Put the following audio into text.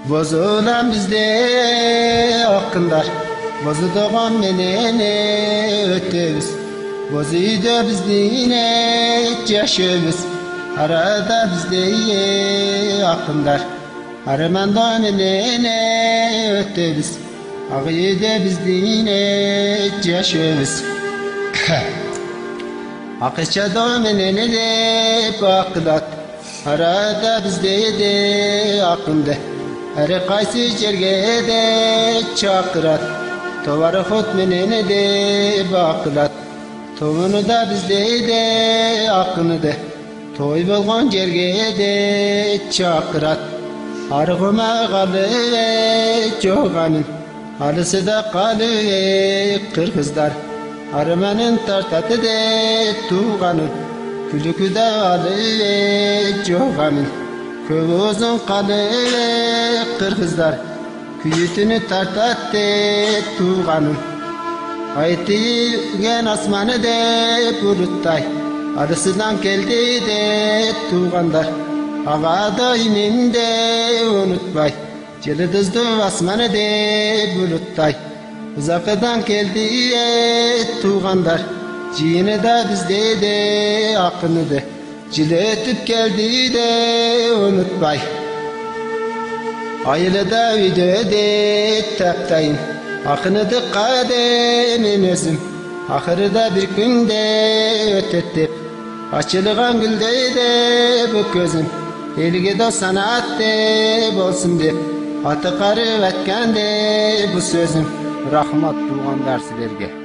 Bozulan bizde akınlar, bozuduğun menene ötübüz. Bozuydu bizde yaşıyoruz, arada bizde akınlar. Armanda menene ötübüz, ağıydı bizde yaşıyoruz. Akışa domenene de bakılat, arada bizde de akındı. Her kaysı yerge de çakırat, tovarı hut menene de bakılat. Tovunu da bizde de akını de, toy bolğan yerge de çakırat. Arğıma qalı çoğanın, halısı da qalı kırgızlar. Armanın tartatı de tuğanın, külükü de alı çoğanın. Köy uzun qalı kırgızlar, küyütünü tartattı tuğanın. Aytigen asmanı de buluttay, arısından geldi de tuğanlar. Ağada inin de unutmay, yıldızdı asmanı de buluttay. Uzaktan geldi tuğanlar, cini de bizde de akını de. Ciletip geldi de unutmay. Ayılı da üdede taptayın, akını da kademin özüm. Ahırı da bir günde ötettip, açılgan gülde de bu gözüm. Elge de sanat de bolsun dep, atı karı etken de bu sözüm. Rahmat tuğanlar sizlerge.